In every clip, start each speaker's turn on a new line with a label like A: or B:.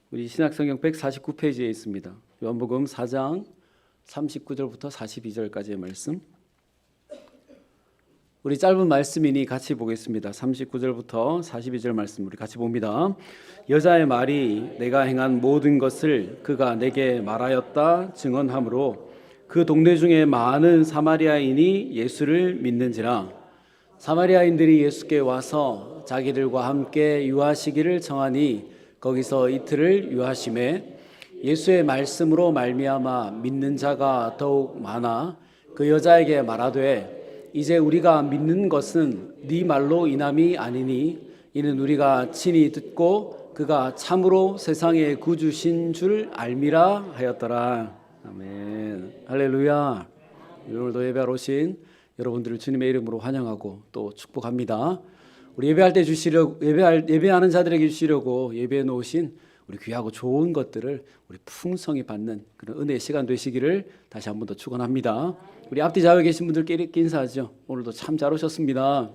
A: 우리 신약성경 149페이지에 있습니다. 요한복음 4장 39절부터 42절까지의 말씀. 우리 짧은 말씀이니 같이 보겠습니다. 39절부터 42절 말씀 우리 같이 봅니다. 여자의 말이 내가 행한 모든 것을 그가 내게 말하였다 증언하므로 그 동네 중에 많은 사마리아인이 예수를 믿는지라. 사마리아인들이 예수께 와서 자기들과 함께 유하시기를 청하니 거기서 이틀을 유하심에 예수의 말씀으로 말미암아 믿는 자가 더욱 많아 그 여자에게 말하되 이제 우리가 믿는 것은 네 말로 인함이 아니니 이는 우리가 친히 듣고 그가 참으로 세상의 구주신 줄 알미라 하였더라. 아멘. 할렐루야. 오늘도 예배하러 오신 여러분들을 주님의 이름으로 환영하고 또 축복합니다. 우리 예배할 때 예배하는 자들에게 주시려고 예배해 놓으신 우리 귀하고 좋은 것들을 우리 풍성히 받는 그런 은혜의 시간 되시기를 다시 한 번 더 축원합니다. 우리 앞뒤 좌우에 계신 분들께 인사하죠. 오늘도 참 잘 오셨습니다.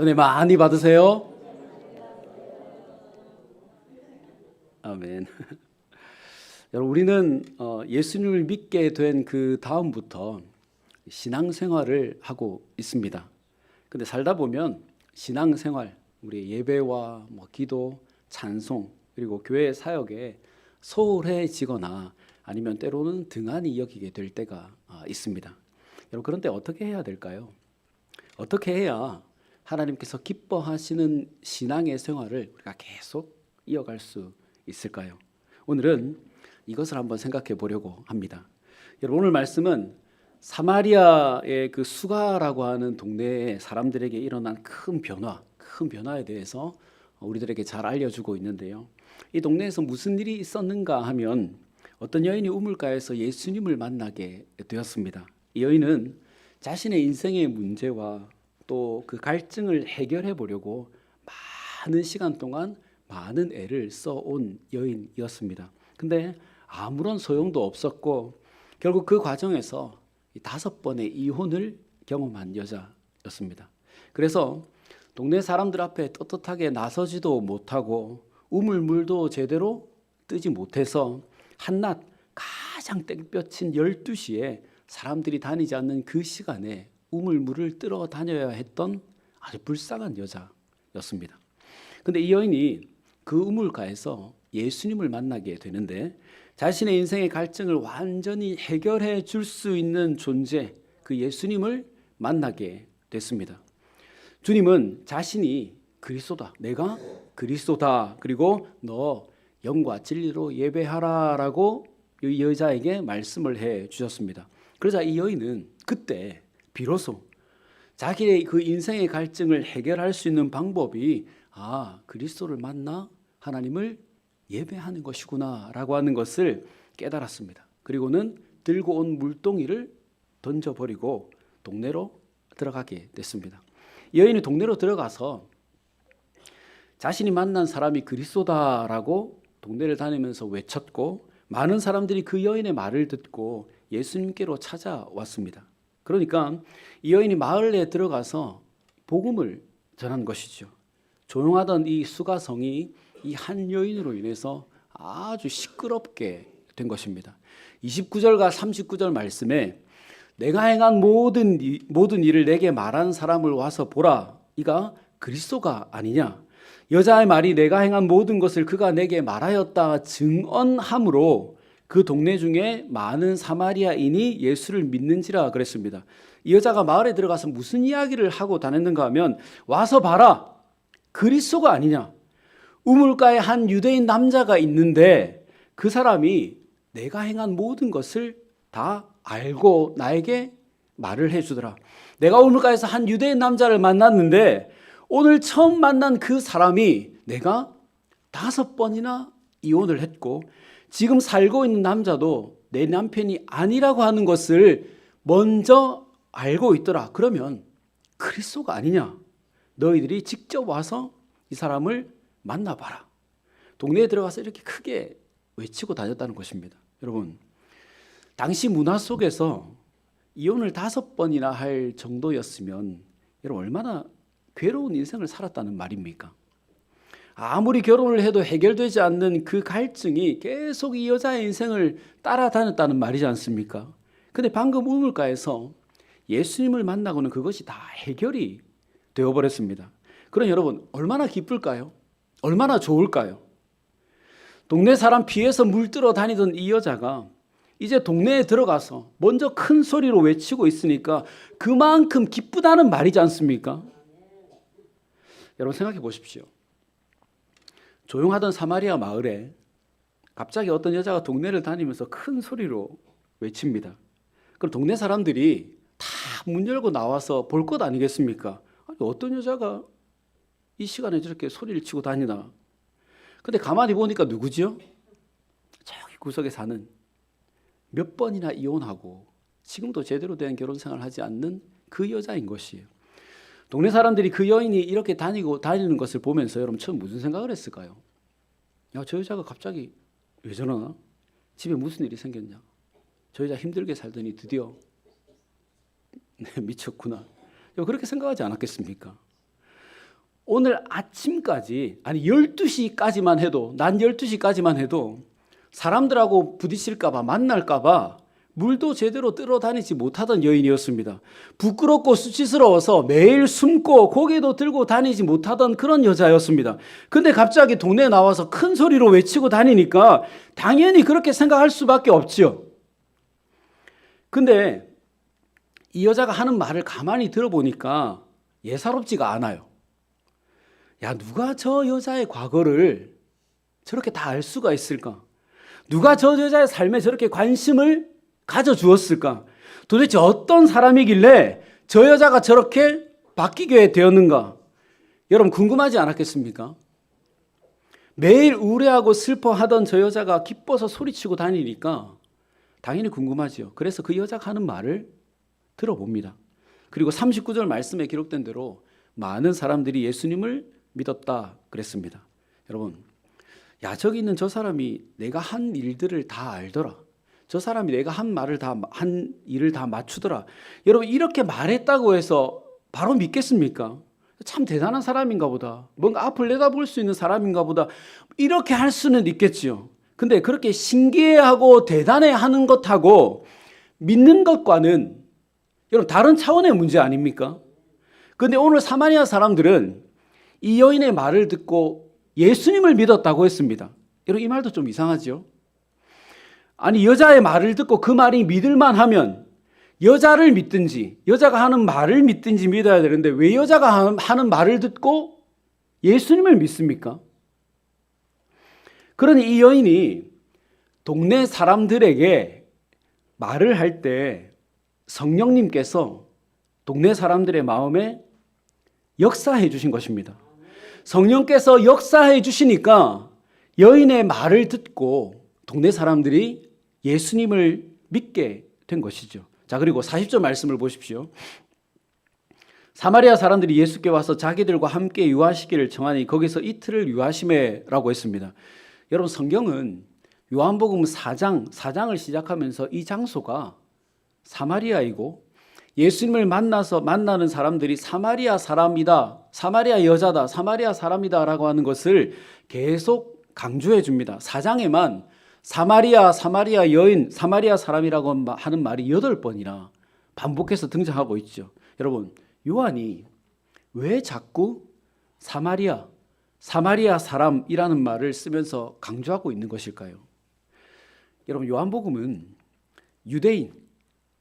A: 은혜 많이 받으세요. 아멘. 여러분, 우리는 예수님을 믿게 된 그 다음부터 신앙생활을 하고 있습니다. 근데 살다 보면 신앙생활, 우리 예배와 기도, 찬송, 그리고 교회 사역에 소홀해지거나 아니면 때로는 등한히 여기게 될 때가 있습니다. 여러분, 그런데 어떻게 해야 될까요? 어떻게 해야 하나님께서 기뻐하시는 신앙의 생활을 우리가 계속 이어갈 수 있을까요? 오늘은 이것을 한번 생각해 보려고 합니다. 여러분, 오늘 말씀은 사마리아의 그 수가라고 하는 동네의 사람들에게 일어난 큰 변화에 대해서 우리들에게 잘 알려주고 있는데요. 이 동네에서 무슨 일이 있었는가 하면 어떤 여인이 우물가에서 예수님을 만나게 되었습니다. 이 여인은 자신의 인생의 문제와 또 그 갈증을 해결해 보려고 많은 시간 동안 많은 애를 써온 여인이었습니다. 근데 아무런 소용도 없었고 결국 그 과정에서 5번의 이혼을 경험한 여자였습니다. 그래서 동네 사람들 앞에 떳떳하게 나서지도 못하고 우물물도 제대로 뜨지 못해서 한낮 가장 땡볕인 12시에 사람들이 다니지 않는 그 시간에 우물물을 뜨러 다녀야 했던 아주 불쌍한 여자였습니다. 근데 이 여인이 그 우물가에서 예수님을 만나게 되는데 자신의 인생의 갈증을 완전히 해결해 줄 수 있는 존재, 그 예수님을 만나게 됐습니다. 주님은 자신이 그리스도다, 내가 그리스도다, 그리고 너 영과 진리로 예배하라라고 이 여자에게 말씀을 해 주셨습니다. 그러자 이 여인은 그때 비로소 자기의 그 인생의 갈증을 해결할 수 있는 방법이 그리스도를 만나 하나님을 예배하는 것이구나 라고 하는 것을 깨달았습니다. 그리고는 들고 온 물동이를 던져버리고 동네로 들어가게 됐습니다. 여인이 동네로 들어가서 자신이 만난 사람이 그리스도다라고 동네를 다니면서 외쳤고 많은 사람들이 그 여인의 말을 듣고 예수님께로 찾아왔습니다. 그러니까 이 여인이 마을에 들어가서 복음을 전한 것이죠. 조용하던 이 수가성이 이 한 여인으로 인해서 아주 시끄럽게 된 것입니다. 29절과 39절 말씀에 내가 행한 모든 일을 내게 말한 사람을 와서 보라. 이가 그리스도가 아니냐. 여자의 말이 내가 행한 모든 것을 그가 내게 말하였다 증언함으로 그 동네 중에 많은 사마리아인이 예수를 믿는지라 그랬습니다. 이 여자가 마을에 들어가서 무슨 이야기를 하고 다녔는가 하면 와서 봐라. 그리스도가 아니냐. 우물가에 한 유대인 남자가 있는데 그 사람이 내가 행한 모든 것을 다 알고 나에게 말을 해주더라. 내가 우물가에서 한 유대인 남자를 만났는데 오늘 처음 만난 그 사람이 내가 5번이나 이혼을 했고 지금 살고 있는 남자도 내 남편이 아니라고 하는 것을 먼저 알고 있더라. 그러면 그리스도가 아니냐. 너희들이 직접 와서 이 사람을 만나봐라. 동네에 들어가서 이렇게 크게 외치고 다녔다는 것입니다. 여러분, 당시 문화 속에서 이혼을 5번이나 할 정도였으면 여러분 얼마나 괴로운 인생을 살았다는 말입니까? 아무리 결혼을 해도 해결되지 않는 그 갈증이 계속 이 여자의 인생을 따라다녔다는 말이지 않습니까? 근데 방금 우물가에서 예수님을 만나고는 그것이 다 해결이 되어버렸습니다. 그럼 여러분 얼마나 기쁠까요? 얼마나 좋을까요? 동네 사람 피해서 물들어 다니던 이 여자가 이제 동네에 들어가서 먼저 큰 소리로 외치고 있으니까 그만큼 기쁘다는 말이지 않습니까? 여러분 생각해 보십시오. 조용하던 사마리아 마을에 갑자기 어떤 여자가 동네를 다니면서 큰 소리로 외칩니다. 그럼 동네 사람들이 다 문 열고 나와서 볼 것 아니겠습니까? 아니, 어떤 여자가 이 시간에 저렇게 소리를 치고 다니나. 근데 가만히 보니까 누구죠? 저기 구석에 사는 몇 번이나 이혼하고 지금도 제대로 된 결혼 생활을 하지 않는 그 여자인 것이에요. 동네 사람들이 그 여인이 이렇게 다니는 것을 보면서 여러분 처음 무슨 생각을 했을까요? 야, 저 여자가 갑자기 왜 저러나? 집에 무슨 일이 생겼냐? 저 여자 힘들게 살더니 드디어 미쳤구나. 그렇게 생각하지 않았겠습니까? 오늘 아침까지, 아니 12시까지만 해도, 난 12시까지만 해도 사람들하고 부딪힐까봐, 만날까봐 물도 제대로 뜨러 다니지 못하던 여인이었습니다. 부끄럽고 수치스러워서 매일 숨고 고개도 들고 다니지 못하던 그런 여자였습니다. 근데 갑자기 동네에 나와서 큰 소리로 외치고 다니니까 당연히 그렇게 생각할 수밖에 없죠. 근데 이 여자가 하는 말을 가만히 들어보니까 예사롭지가 않아요. 야, 누가 저 여자의 과거를 저렇게 다 알 수가 있을까? 누가 저 여자의 삶에 저렇게 관심을 가져주었을까? 도대체 어떤 사람이길래 저 여자가 저렇게 바뀌게 되었는가? 여러분 궁금하지 않았겠습니까? 매일 우울해하고 슬퍼하던 저 여자가 기뻐서 소리치고 다니니까 당연히 궁금하죠. 그래서 그 여자가 하는 말을 들어봅니다. 그리고 39절 말씀에 기록된 대로 많은 사람들이 예수님을 믿었다 그랬습니다. 여러분, 야, 저기 있는 저 사람이 내가 한 일들을 다 알더라. 저 사람이 내가 한 일을 다 맞추더라. 여러분, 이렇게 말했다고 해서 바로 믿겠습니까? 참 대단한 사람인가 보다. 뭔가 앞을 내다볼 수 있는 사람인가 보다. 이렇게 할 수는 있겠지요. 근데 그렇게 신기해하고 대단해하는 것하고 믿는 것과는 여러분 다른 차원의 문제 아닙니까? 근데 오늘 사마리아 사람들은 이 여인의 말을 듣고 예수님을 믿었다고 했습니다. 여러분 이 말도 좀 이상하죠? 아니 여자의 말을 듣고 그 말이 믿을만 하면 여자를 믿든지 여자가 하는 말을 믿든지 믿어야 되는데 왜 여자가 하는 말을 듣고 예수님을 믿습니까? 그러니 이 여인이 동네 사람들에게 말을 할 때 성령님께서 동네 사람들의 마음에 역사해 주신 것입니다. 성령께서 역사해 주시니까 여인의 말을 듣고 동네 사람들이 예수님을 믿게 된 것이죠. 자, 그리고 40절 말씀을 보십시오. 사마리아 사람들이 예수께 와서 자기들과 함께 유하시기를 청하니 거기서 이틀을 유하심에라고 했습니다. 여러분 성경은 요한복음 4장을 시작하면서 이 장소가 사마리아이고 예수님을 만나는 사람들이 사마리아 사람이다, 사마리아 여자다, 사마리아 사람이다 라고 하는 것을 계속 강조해 줍니다. 4장에만 사마리아 여인, 사마리아 사람이라고 하는 말이 8번이나 반복해서 등장하고 있죠. 여러분 요한이 왜 자꾸 사마리아 사람이라는 말을 쓰면서 강조하고 있는 것일까요? 여러분 요한복음은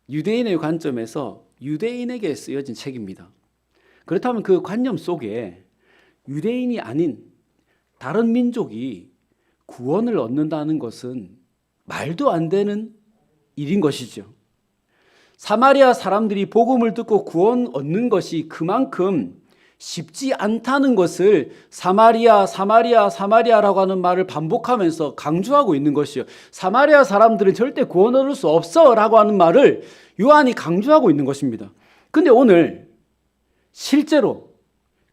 A: 유대인의 관점에서 유대인에게 쓰여진 책입니다. 그렇다면 그 관념 속에 유대인이 아닌 다른 민족이 구원을 얻는다는 것은 말도 안 되는 일인 것이죠. 사마리아 사람들이 복음을 듣고 구원 얻는 것이 그만큼 쉽지 않다는 것을 사마리아라고 하는 말을 반복하면서 강조하고 있는 것이요. 사마리아 사람들은 절대 구원 얻을 수 없어라고 하는 말을 요한이 강조하고 있는 것입니다. 근데 오늘 실제로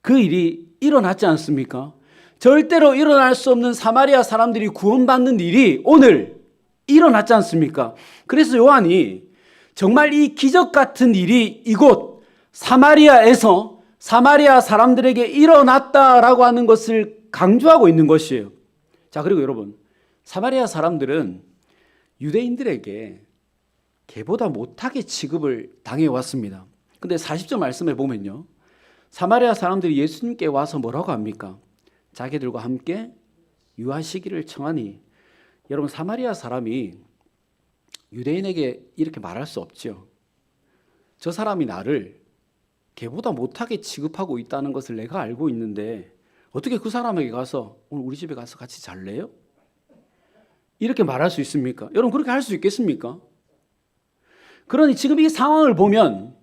A: 그 일이 일어났지 않습니까? 절대로 일어날 수 없는 사마리아 사람들이 구원받는 일이 오늘 일어났지 않습니까? 그래서 요한이 정말 이 기적 같은 일이 이곳 사마리아에서 사마리아 사람들에게 일어났다라고 하는 것을 강조하고 있는 것이에요. 자, 그리고 여러분, 사마리아 사람들은 유대인들에게 개보다 못하게 취급을 당해왔습니다. 근데 40절 말씀에 보면요, 사마리아 사람들이 예수님께 와서 뭐라고 합니까? 자기들과 함께 유하시기를 청하니. 여러분, 사마리아 사람이 유대인에게 이렇게 말할 수 없죠. 저 사람이 나를 개보다 못하게 취급하고 있다는 것을 내가 알고 있는데 어떻게 그 사람에게 가서 오늘 우리 집에 가서 같이 잘래요? 이렇게 말할 수 있습니까? 여러분, 그렇게 할 수 있겠습니까? 그러니 지금 이 상황을 보면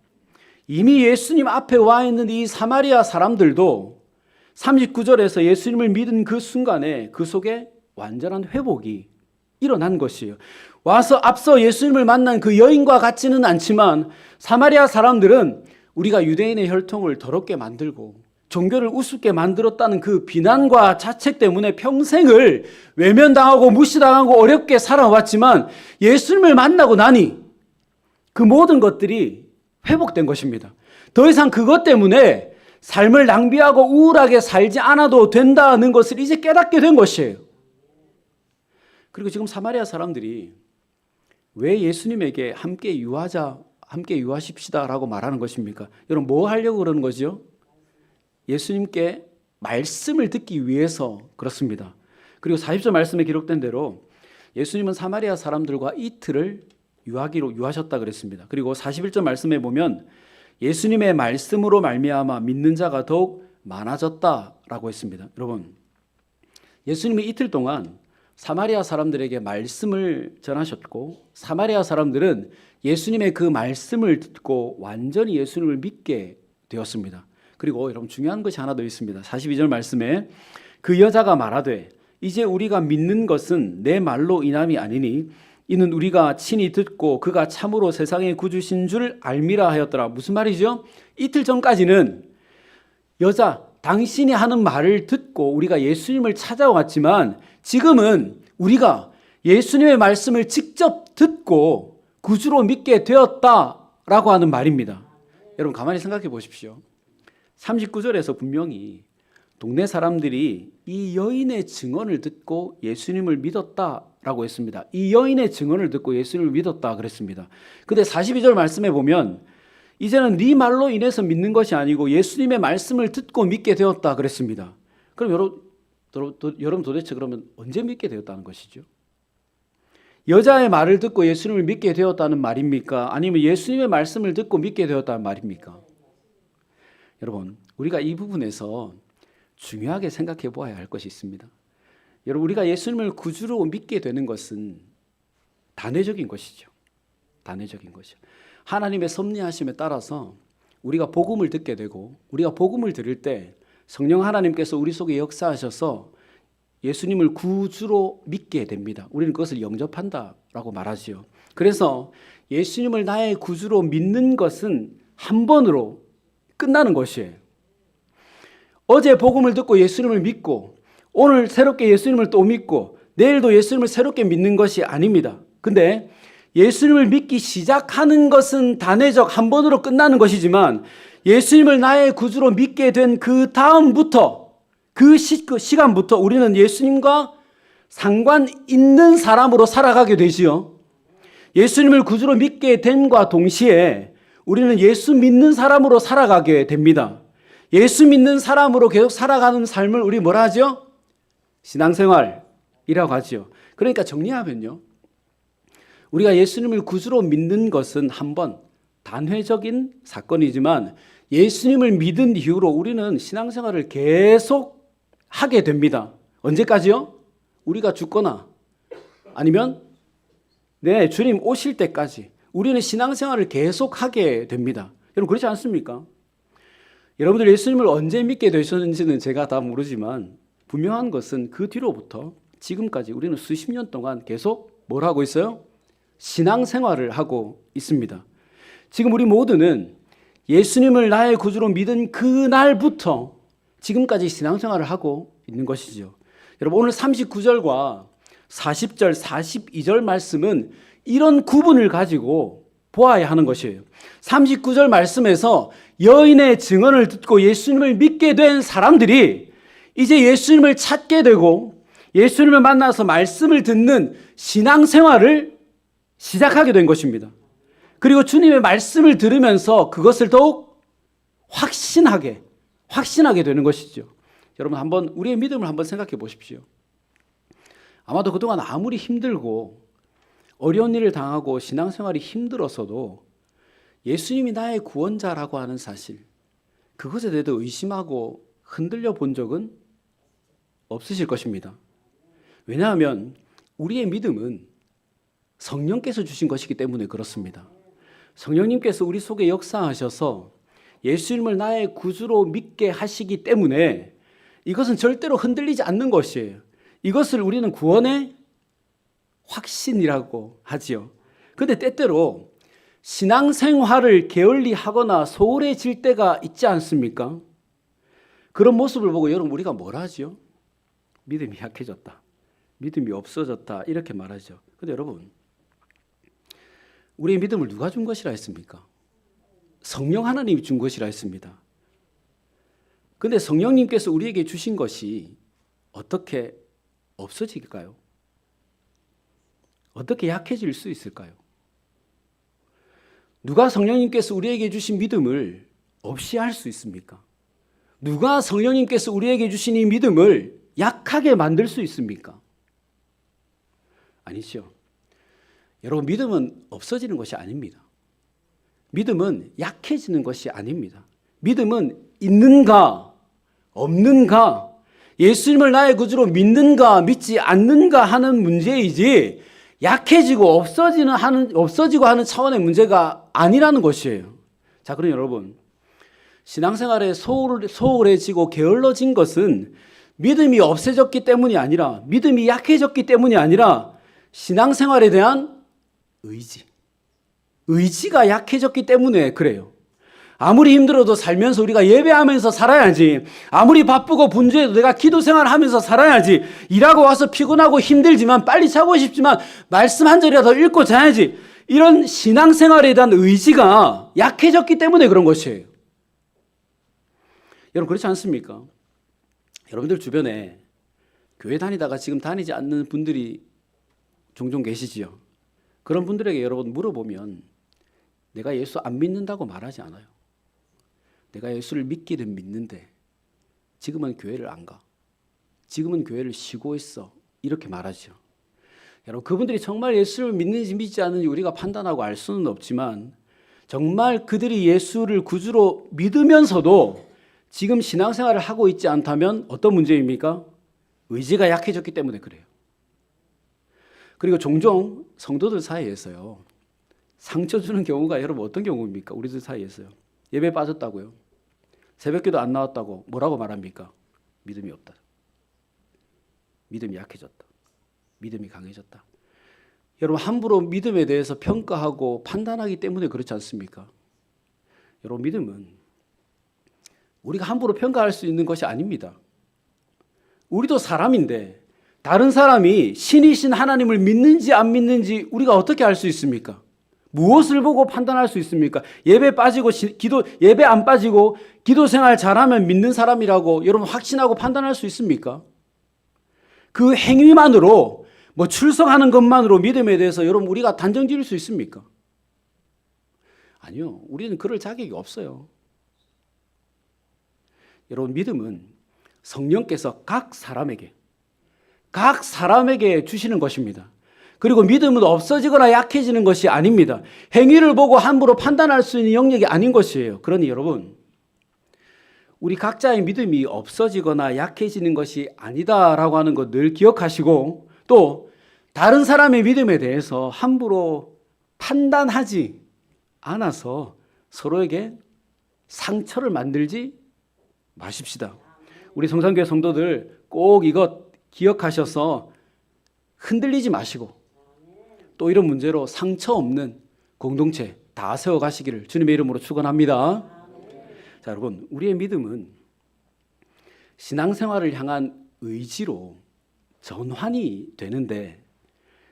A: 이미 예수님 앞에 와 있는 이 사마리아 사람들도 39절에서 예수님을 믿은 그 순간에 그 속에 완전한 회복이 일어난 것이에요. 와서 앞서 예수님을 만난 그 여인과 같지는 않지만 사마리아 사람들은 우리가 유대인의 혈통을 더럽게 만들고 종교를 우습게 만들었다는 그 비난과 자책 때문에 평생을 외면당하고 무시당하고 어렵게 살아왔지만 예수님을 만나고 나니 그 모든 것들이 회복된 것입니다. 더 이상 그것 때문에 삶을 낭비하고 우울하게 살지 않아도 된다는 것을 이제 깨닫게 된 것이에요. 그리고 지금 사마리아 사람들이 왜 예수님에게 함께 유하자, 함께 유하십시다라고 말하는 것입니까? 여러분, 뭐 하려고 그러는 거죠? 예수님께 말씀을 듣기 위해서 그렇습니다. 그리고 40절 말씀에 기록된 대로 예수님은 사마리아 사람들과 이틀을 유하기로 유하셨다 그랬습니다. 그리고 41절 말씀에 보면 예수님의 말씀으로 말미암아 믿는 자가 더욱 많아졌다라고 했습니다. 여러분, 예수님이 이틀 동안 사마리아 사람들에게 말씀을 전하셨고 사마리아 사람들은 예수님의 그 말씀을 듣고 완전히 예수님을 믿게 되었습니다. 그리고 여러분, 중요한 것이 하나 더 있습니다. 42절 말씀에 그 여자가 말하되 이제 우리가 믿는 것은 내 말로 인함이 아니니 이는 우리가 친히 듣고 그가 참으로 세상의 구주신 줄 알미라 하였더라. 무슨 말이죠? 이틀 전까지는 여자, 당신이 하는 말을 듣고 우리가 예수님을 찾아왔지만 지금은 우리가 예수님의 말씀을 직접 듣고 구주로 믿게 되었다라고 하는 말입니다. 여러분, 가만히 생각해 보십시오. 39절에서 분명히 동네 사람들이 이 여인의 증언을 듣고 예수님을 믿었다라고 했습니다. 이 여인의 증언을 듣고 예수님을 믿었다 그랬습니다. 근데 42절 말씀에 보면 이제는 네 말로 인해서 믿는 것이 아니고 예수님의 말씀을 듣고 믿게 되었다 그랬습니다. 그럼 여러분 도대체 그러면 언제 믿게 되었다는 것이죠? 여자의 말을 듣고 예수님을 믿게 되었다는 말입니까? 아니면 예수님의 말씀을 듣고 믿게 되었다는 말입니까? 여러분, 우리가 이 부분에서 중요하게 생각해 보아야 할 것이 있습니다. 여러분, 우리가 예수님을 구주로 믿게 되는 것은 단회적인 것이죠. 단회적인 것이죠. 하나님의 섭리하심에 따라서 우리가 복음을 듣게 되고 우리가 복음을 들을 때 성령 하나님께서 우리 속에 역사하셔서 예수님을 구주로 믿게 됩니다. 우리는 그것을 영접한다라고 말하지요. 그래서 예수님을 나의 구주로 믿는 것은 한 번으로 끝나는 것이에요. 어제 복음을 듣고 예수님을 믿고 오늘 새롭게 예수님을 또 믿고 내일도 예수님을 새롭게 믿는 것이 아닙니다. 근데 예수님을 믿기 시작하는 것은 단회적 한 번으로 끝나는 것이지만 예수님을 나의 구주로 믿게 된 그 다음부터 그 시간부터 우리는 예수님과 상관 있는 사람으로 살아가게 되지요. 예수님을 구주로 믿게 됨과 동시에 우리는 예수 믿는 사람으로 살아가게 됩니다. 예수 믿는 사람으로 계속 살아가는 삶을 우리 뭐라 하죠? 신앙생활이라고 하죠. 그러니까 정리하면요, 우리가 예수님을 구주로 믿는 것은 한번 단회적인 사건이지만 예수님을 믿은 이후로 우리는 신앙생활을 계속 하게 됩니다. 언제까지요? 우리가 죽거나 아니면 주님 오실 때까지 우리는 신앙생활을 계속 하게 됩니다. 여러분, 그렇지 않습니까? 여러분들 예수님을 언제 믿게 되셨는지는 제가 다 모르지만 분명한 것은 그 뒤로부터 지금까지 우리는 수십 년 동안 계속 뭘 하고 있어요? 신앙생활을 하고 있습니다. 지금 우리 모두는 예수님을 나의 구주로 믿은 그날부터 지금까지 신앙생활을 하고 있는 것이죠. 여러분, 오늘 39절과 40절, 42절 말씀은 이런 구분을 가지고 보아야 하는 것이에요. 39절 말씀에서 여인의 증언을 듣고 예수님을 믿게 된 사람들이 이제 예수님을 찾게 되고 예수님을 만나서 말씀을 듣는 신앙생활을 시작하게 된 것입니다. 그리고 주님의 말씀을 들으면서 그것을 더욱 확신하게 되는 것이죠. 여러분 한번 우리의 믿음을 한번 생각해 보십시오. 아마도 그동안 아무리 힘들고 어려운 일을 당하고 신앙생활이 힘들었어도 예수님이 나의 구원자라고 하는 사실, 그것에 대해서 의심하고 흔들려 본 적은 없으실 것입니다. 왜냐하면 우리의 믿음은 성령께서 주신 것이기 때문에 그렇습니다. 성령님께서 우리 속에 역사하셔서 예수님을 나의 구주로 믿게 하시기 때문에 이것은 절대로 흔들리지 않는 것이에요. 이것을 우리는 구원의 확신이라고 하지요. 그런데 때때로 신앙생활을 게을리하거나 소홀해질 때가 있지 않습니까? 그런 모습을 보고 여러분 우리가 뭐라 하죠? 믿음이 약해졌다, 믿음이 없어졌다 이렇게 말하죠. 그런데 여러분 우리의 믿음을 누가 준 것이라 했습니까? 성령 하나님이 준 것이라 했습니다. 그런데 성령님께서 우리에게 주신 것이 어떻게 없어질까요? 어떻게 약해질 수 있을까요? 누가 성령님께서 우리에게 주신 믿음을 없이 할 수 있습니까? 누가 성령님께서 우리에게 주신 이 믿음을 약하게 만들 수 있습니까? 아니죠. 여러분 믿음은 없어지는 것이 아닙니다. 믿음은 약해지는 것이 아닙니다. 믿음은 있는가 없는가, 예수님을 나의 구주로 믿는가 믿지 않는가 하는 문제이지 약해지고 없어지고 하는 차원의 문제가 아니라는 것이에요. 자, 그럼 여러분 신앙생활에 소홀해지고 게을러진 것은 믿음이 없어졌기 때문이 아니라, 믿음이 약해졌기 때문이 아니라 신앙생활에 대한 의지가 약해졌기 때문에 그래요. 아무리 힘들어도 살면서 우리가 예배하면서 살아야지, 아무리 바쁘고 분주해도 내가 기도 생활하면서 살아야지, 일하고 와서 피곤하고 힘들지만 빨리 자고 싶지만 말씀 한 절이라도 읽고 자야지, 이런 신앙생활에 대한 의지가 약해졌기 때문에 그런 것이에요. 여러분 그렇지 않습니까? 여러분들 주변에 교회 다니다가 지금 다니지 않는 분들이 종종 계시지요. 그런 분들에게 여러분 물어보면 내가 예수 안 믿는다고 말하지 않아요. 내가 예수를 믿기는 믿는데 지금은 교회를 안 가, 지금은 교회를 쉬고 있어, 이렇게 말하죠. 여러분 그분들이 정말 예수를 믿는지 믿지 않는지 우리가 판단하고 알 수는 없지만 정말 그들이 예수를 구주로 믿으면서도 지금 신앙생활을 하고 있지 않다면 어떤 문제입니까? 의지가 약해졌기 때문에 그래요. 그리고 종종 성도들 사이에서요, 상처 주는 경우가 여러분 어떤 경우입니까? 우리들 사이에서요. 예배 빠졌다고요, 새벽기도 안 나왔다고 뭐라고 말합니까? 믿음이 없다, 믿음이 약해졌다, 믿음이 강해졌다. 여러분 함부로 믿음에 대해서 평가하고 판단하기 때문에 그렇지 않습니까? 여러분 믿음은 우리가 함부로 평가할 수 있는 것이 아닙니다. 우리도 사람인데 다른 사람이 신이신 하나님을 믿는지 안 믿는지 우리가 어떻게 알 수 있습니까? 무엇을 보고 판단할 수 있습니까? 예배 빠지고 예배 안 빠지고 기도 생활 잘하면 믿는 사람이라고 여러분 확신하고 판단할 수 있습니까? 그 행위만으로 뭐 출석하는 것만으로 믿음에 대해서 여러분 우리가 단정 지을 수 있습니까? 아니요. 우리는 그럴 자격이 없어요. 여러분 믿음은 성령께서 각 사람에게 주시는 것입니다. 그리고 믿음은 없어지거나 약해지는 것이 아닙니다. 행위를 보고 함부로 판단할 수 있는 영역이 아닌 것이에요. 그러니 여러분 우리 각자의 믿음이 없어지거나 약해지는 것이 아니다라고 하는 것 늘 기억하시고, 또 다른 사람의 믿음에 대해서 함부로 판단하지 않아서 서로에게 상처를 만들지 마십시다. 우리 성산교회 성도들 꼭 이것 기억하셔서 흔들리지 마시고 또 이런 문제로 상처 없는 공동체 다 세워가시기를 주님의 이름으로 축원합니다. 자, 여러분 우리의 믿음은 신앙생활을 향한 의지로 전환이 되는데,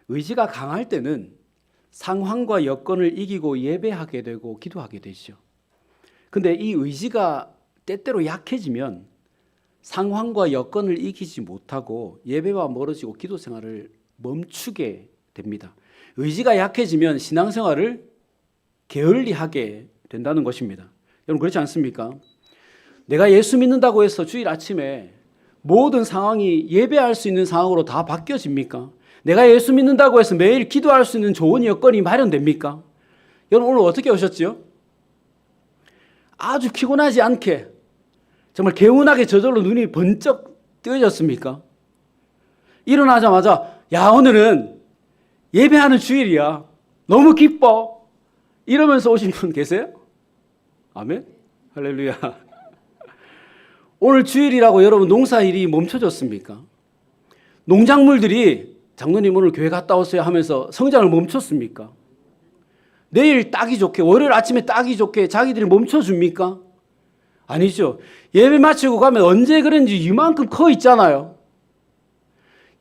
A: 의지가 강할 때는 상황과 여건을 이기고 예배하게 되고 기도하게 되죠. 근데 이 의지가 때때로 약해지면 상황과 여건을 이기지 못하고 예배와 멀어지고 기도 생활을 멈추게 됩니다. 의지가 약해지면 신앙생활을 게을리하게 된다는 것입니다. 여러분 그렇지 않습니까? 내가 예수 믿는다고 해서 주일 아침에 모든 상황이 예배할 수 있는 상황으로 다 바뀌어집니까? 내가 예수 믿는다고 해서 매일 기도할 수 있는 좋은 여건이 마련됩니까? 여러분 오늘 어떻게 오셨죠? 아주 피곤하지 않게 정말 개운하게 저절로 눈이 번쩍 뜨여졌습니까? 일어나자마자 야 오늘은 예배하는 주일이야. 너무 기뻐. 이러면서 오신 분 계세요? 아멘? 할렐루야. 오늘 주일이라고 여러분 농사일이 멈춰졌습니까? 농작물들이 장로님 오늘 교회 갔다 오세요 하면서 성장을 멈췄습니까? 내일 따기 좋게 월요일 아침에 따기 좋게 자기들이 멈춰줍니까? 아니죠. 예배 마치고 가면 언제 그런지 이만큼 커 있잖아요.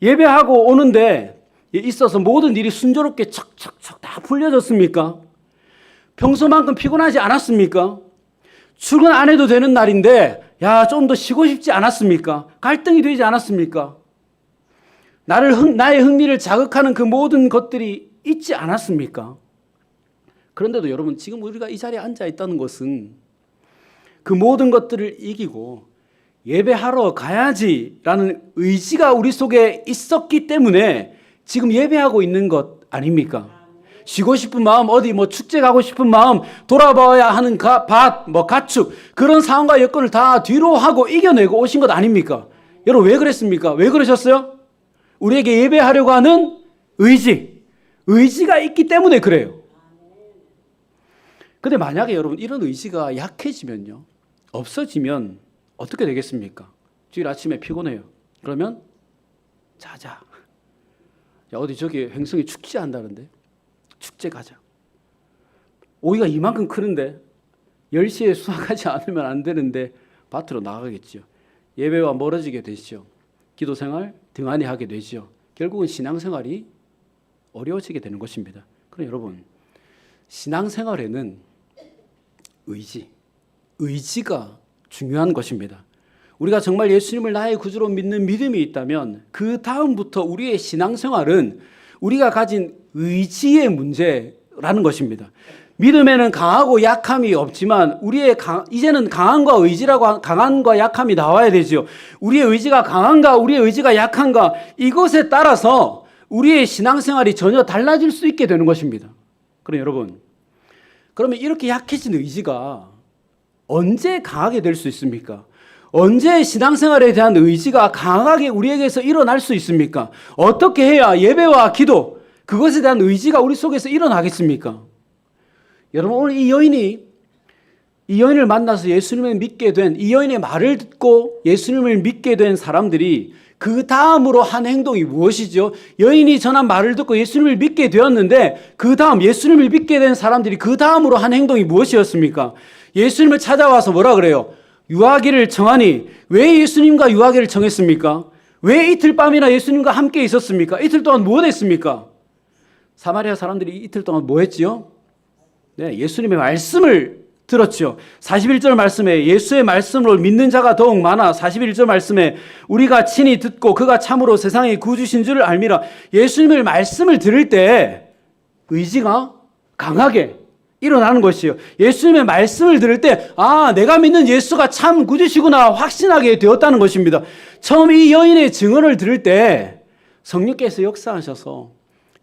A: 예배하고 오는데 있어서 모든 일이 순조롭게 척척척 다 풀려졌습니까? 평소만큼 피곤하지 않았습니까? 출근 안 해도 되는 날인데 야, 좀 더 쉬고 싶지 않았습니까? 갈등이 되지 않았습니까? 나의 흥미를 자극하는 그 모든 것들이 있지 않았습니까? 그런데도 여러분 지금 우리가 이 자리에 앉아 있다는 것은 그 모든 것들을 이기고 예배하러 가야지라는 의지가 우리 속에 있었기 때문에 지금 예배하고 있는 것 아닙니까? 쉬고 싶은 마음, 어디 축제 가고 싶은 마음, 돌아봐야 하는 가축, 그런 상황과 여건을 다 뒤로 하고 이겨내고 오신 것 아닙니까? 여러분 왜 그랬습니까? 왜 그러셨어요? 우리에게 예배하려고 하는 의지가 있기 때문에 그래요. 근데 만약에 여러분 이런 의지가 약해지면요, 없어지면 어떻게 되겠습니까? 주일 아침에 피곤해요. 그러면 자자. 야, 어디 저기 횡성이 축제 한다는데 축제 가자. 오이가 이만큼 크는데 10시에 수확하지 않으면 안 되는데 밭으로 나가겠죠. 예배와 멀어지게 되죠. 기도생활 등한히 하게 되죠. 결국은 신앙생활이 어려워지게 되는 것입니다. 그럼 여러분 신앙생활에는 의지가 중요한 것입니다. 우리가 정말 예수님을 나의 구주로 믿는 믿음이 있다면 그 다음부터 우리의 신앙생활은 우리가 가진 의지의 문제라는 것입니다. 믿음에는 강하고 약함이 없지만 이제는 강함과 약함이 나와야 되죠. 우리의 의지가 강한가 우리의 의지가 약한가 이것에 따라서 우리의 신앙생활이 전혀 달라질 수 있게 되는 것입니다. 그럼 여러분 그러면 이렇게 약해진 의지가 언제 강하게 될 수 있습니까? 언제 신앙생활에 대한 의지가 강하게 우리에게서 일어날 수 있습니까? 어떻게 해야 예배와 기도 그것에 대한 의지가 우리 속에서 일어나겠습니까? 여러분 오늘 이 여인을 만나서 예수님을 믿게 된 이 여인의 말을 듣고 예수님을 믿게 된 사람들이 그 다음으로 한 행동이 무엇이죠? 여인이 전한 말을 듣고 예수님을 믿게 되었는데 그 다음 예수님을 믿게 된 사람들이 그 다음으로 한 행동이 무엇이었습니까? 예수님을 찾아와서 뭐라 그래요? 유하기를 정하니. 왜 예수님과 유하기를 정했습니까? 왜 이틀 밤이나 예수님과 함께 있었습니까? 이틀 동안 무엇 했습니까? 사마리아 사람들이 이틀 동안 뭐 했지요? 네, 예수님의 말씀을 들었죠. 41절 말씀에 예수의 말씀으로 믿는 자가 더욱 많아. 41절 말씀에 우리가 친히 듣고 그가 참으로 세상의 구주신 줄을 알미라. 예수님의 말씀을 들을 때 의지가 강하게 일어나는 것이에요. 예수님의 말씀을 들을 때 내가 믿는 예수가 참 구주시구나 확신하게 되었다는 것입니다. 처음 이 여인의 증언을 들을 때 성령께서 역사하셔서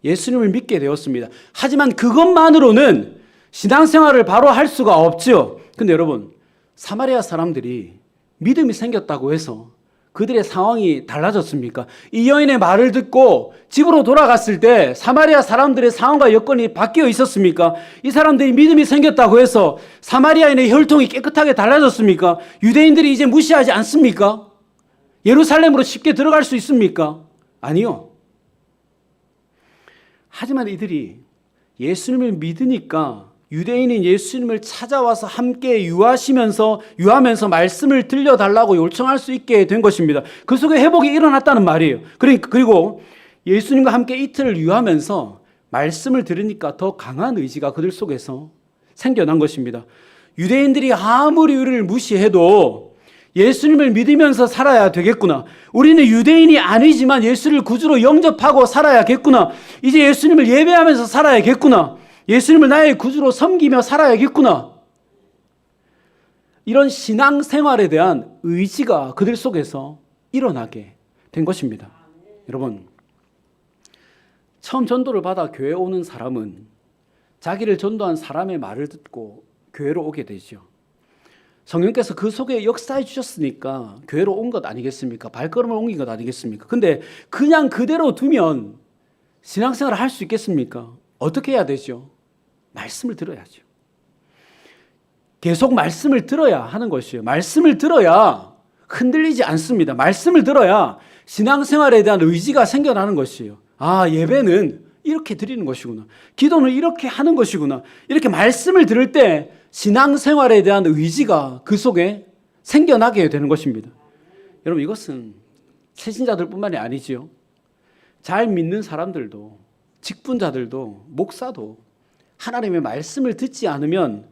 A: 예수님을 믿게 되었습니다. 하지만 그것만으로는 신앙생활을 바로 할 수가 없죠. 근데 여러분 사마리아 사람들이 믿음이 생겼다고 해서 그들의 상황이 달라졌습니까? 이 여인의 말을 듣고 집으로 돌아갔을 때 사마리아 사람들의 상황과 여건이 바뀌어 있었습니까? 이 사람들이 믿음이 생겼다고 해서 사마리아인의 혈통이 깨끗하게 달라졌습니까? 유대인들이 이제 무시하지 않습니까? 예루살렘으로 쉽게 들어갈 수 있습니까? 아니요. 하지만 이들이 예수님을 믿으니까 유대인인 예수님을 찾아와서 함께 유하면서 말씀을 들려달라고 요청할 수 있게 된 것입니다. 그 속에 회복이 일어났다는 말이에요. 그리고 예수님과 함께 이틀을 유하면서 말씀을 들으니까 더 강한 의지가 그들 속에서 생겨난 것입니다. 유대인들이 아무리 우리를 무시해도 예수님을 믿으면서 살아야 되겠구나. 우리는 유대인이 아니지만 예수를 구주로 영접하고 살아야겠구나. 이제 예수님을 예배하면서 살아야겠구나. 예수님을 나의 구주로 섬기며 살아야겠구나. 이런 신앙생활에 대한 의지가 그들 속에서 일어나게 된 것입니다. 여러분, 처음 전도를 받아 교회에 오는 사람은 자기를 전도한 사람의 말을 듣고 교회로 오게 되죠. 성령께서 그 속에 역사해 주셨으니까 교회로 온 것 아니겠습니까? 발걸음을 옮긴 것 아니겠습니까? 근데 그냥 그대로 두면 신앙생활을 할 수 있겠습니까? 어떻게 해야 되죠? 말씀을 들어야죠. 계속 말씀을 들어야 하는 것이에요. 말씀을 들어야 흔들리지 않습니다. 말씀을 들어야 신앙생활에 대한 의지가 생겨나는 것이에요. 아, 예배는 이렇게 드리는 것이구나. 기도는 이렇게 하는 것이구나. 이렇게 말씀을 들을 때 신앙생활에 대한 의지가 그 속에 생겨나게 되는 것입니다. 여러분, 이것은 새신자들뿐만이 아니지요. 잘 믿는 사람들도, 직분자들도, 목사도 하나님의 말씀을 듣지 않으면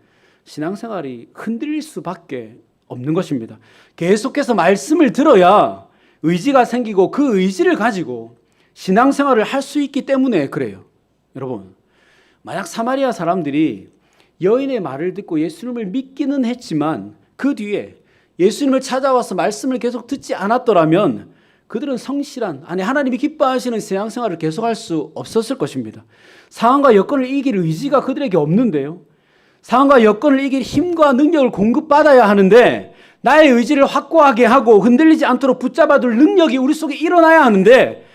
A: 신앙생활이 흔들릴 수밖에 없는 것입니다. 계속해서 말씀을 들어야 의지가 생기고 그 의지를 가지고 신앙생활을 할 수 있기 때문에 그래요. 여러분, 만약 사마리아 사람들이 여인의 말을 듣고 예수님을 믿기는 했지만 그 뒤에 예수님을 찾아와서 말씀을 계속 듣지 않았더라면 그들은 성실한, 아니 하나님이 기뻐하시는 신앙생활을 계속할 수 없었을 것입니다. 상황과 여건을 이길 의지가 그들에게 없는데요. 상황과 여건을 이길 힘과 능력을 공급받아야 하는데 나의 의지를 확고하게 하고 흔들리지 않도록 붙잡아둘 능력이 우리 속에 일어나야 하는데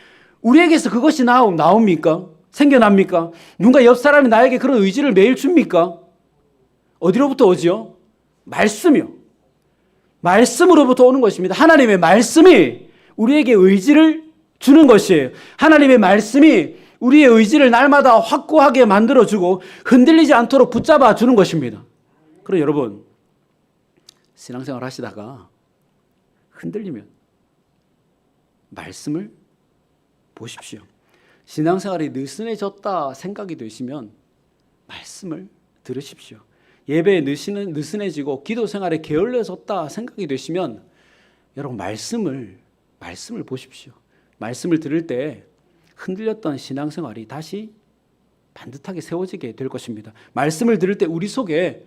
A: 우리에게서 그것이 나옵니까? 생겨납니까? 누군가 옆 사람이 나에게 그런 의지를 매일 줍니까? 어디로부터 오지요? 말씀이요. 말씀으로부터 오는 것입니다. 하나님의 말씀이 우리에게 의지를 주는 것이에요. 하나님의 말씀이 우리의 의지를 날마다 확고하게 만들어주고 흔들리지 않도록 붙잡아 주는 것입니다. 그럼 여러분, 신앙생활 하시다가 흔들리면 말씀을 보십시오. 신앙생활이 느슨해졌다 생각이 드시면 말씀을 들으십시오. 예배에 느슨해지고 기도 생활에 게을러졌다 생각이 되시면 여러분 말씀을 보십시오. 말씀을 들을 때 흔들렸던 신앙생활이 다시 반듯하게 세워지게 될 것입니다. 말씀을 들을 때 우리 속에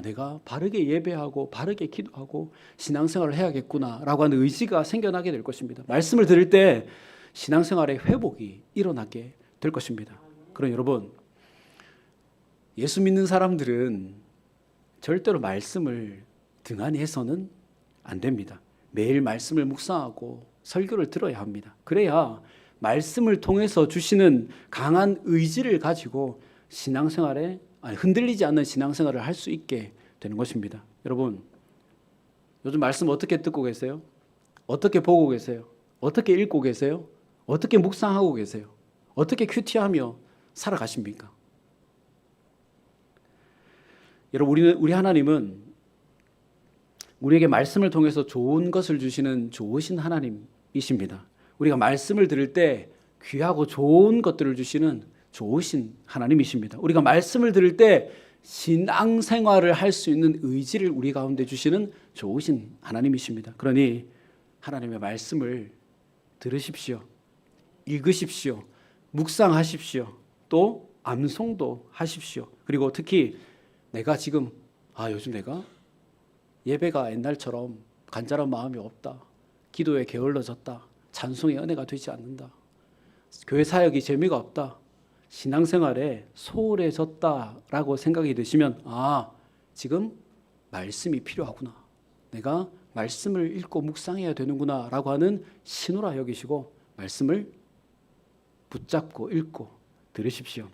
A: 내가 바르게 예배하고 바르게 기도하고 신앙생활을 해야겠구나라고 하는 의지가 생겨나게 될 것입니다. 말씀을 들을 때 신앙생활의 회복이 일어나게 될 것입니다. 그럼 여러분, 예수 믿는 사람들은 절대로 말씀을 등한히 해서는 안 됩니다. 매일 말씀을 묵상하고 설교를 들어야 합니다. 그래야 말씀을 통해서 주시는 강한 의지를 가지고 신앙생활에 흔들리지 않는 신앙생활을 할 수 있게 되는 것입니다. 여러분, 요즘 말씀 어떻게 듣고 계세요? 어떻게 보고 계세요? 어떻게 읽고 계세요? 어떻게 묵상하고 계세요? 어떻게 큐티하며 살아가십니까? 여러분, 우리 하나님은 우리에게 말씀을 통해서 좋은 것을 주시는 좋으신 하나님이십니다. 우리가 말씀을 들을 때 귀하고 좋은 것들을 주시는 좋으신 하나님이십니다. 우리가 말씀을 들을 때 신앙생활을 할 수 있는 의지를 우리 가운데 주시는 좋으신 하나님이십니다. 그러니 하나님의 말씀을 들으십시오. 읽으십시오. 묵상하십시오. 또 암송도 하십시오. 그리고 특히 내가 지금 요즘 내가 예배가 옛날처럼 간절한 마음이 없다. 기도에 게을러졌다. 찬송의 은혜가 되지 않는다. 교회 사역이 재미가 없다. 신앙생활에 소홀해졌다라고 생각이 드시면 지금 말씀이 필요하구나. 내가 말씀을 읽고 묵상해야 되는구나 라고 하는 신호라 여기시고 말씀을 붙잡고 읽고 들으십시오.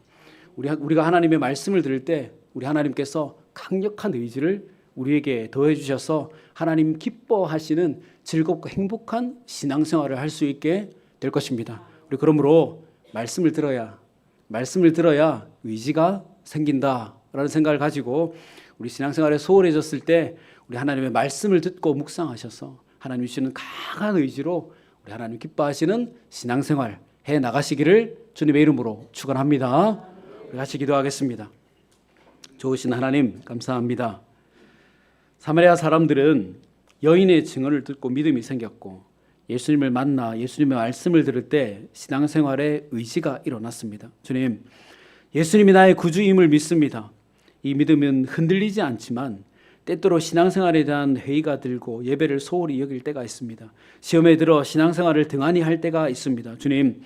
A: 우리가 하나님의 말씀을 들을 때 우리 하나님께서 강력한 의지를 우리에게 더해 주셔서 하나님 기뻐하시는 즐겁고 행복한 신앙생활을 할 수 있게 될 것입니다. 우리 그러므로 말씀을 들어야 의지가 생긴다라는 생각을 가지고 우리 신앙생활에 소홀해졌을 때 우리 하나님의 말씀을 듣고 묵상하셔서 하나님 주시는 강한 의지로 우리 하나님 기뻐하시는 신앙생활 해 나가시기를 주님의 이름으로 축원합니다. 우리 같이 기도하겠습니다. 좋으신 하나님 감사합니다. 사마리아 사람들은 여인의 증언을 듣고 믿음이 생겼고 예수님을 만나 예수님의 말씀을 들을 때 신앙생활에 의지가 일어났습니다. 주님, 예수님이 나의 구주임을 믿습니다. 이 믿음은 흔들리지 않지만 때때로 신앙생활에 대한 회의가 들고 예배를 소홀히 여길 때가 있습니다. 시험에 들어 신앙생활을 등한히 할 때가 있습니다. 주님,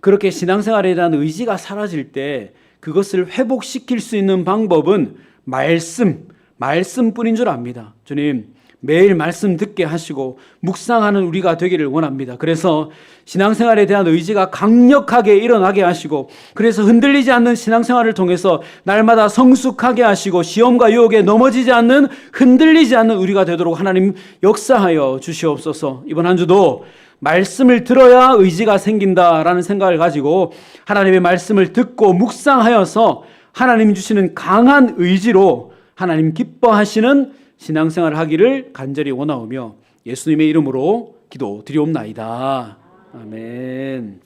A: 그렇게 신앙생활에 대한 의지가 사라질 때 그것을 회복시킬 수 있는 방법은 말씀뿐인 줄 압니다. 주님, 매일 말씀 듣게 하시고 묵상하는 우리가 되기를 원합니다. 그래서 신앙생활에 대한 의지가 강력하게 일어나게 하시고, 그래서 흔들리지 않는 신앙생활을 통해서 날마다 성숙하게 하시고 시험과 유혹에 넘어지지 않는, 흔들리지 않는 우리가 되도록 하나님 역사하여 주시옵소서. 이번 한 주도 말씀을 들어야 의지가 생긴다라는 생각을 가지고 하나님의 말씀을 듣고 묵상하여서 하나님 주시는 강한 의지로 하나님 기뻐하시는 신앙생활을 하기를 간절히 원하오며 예수님의 이름으로 기도드리옵나이다. 아멘.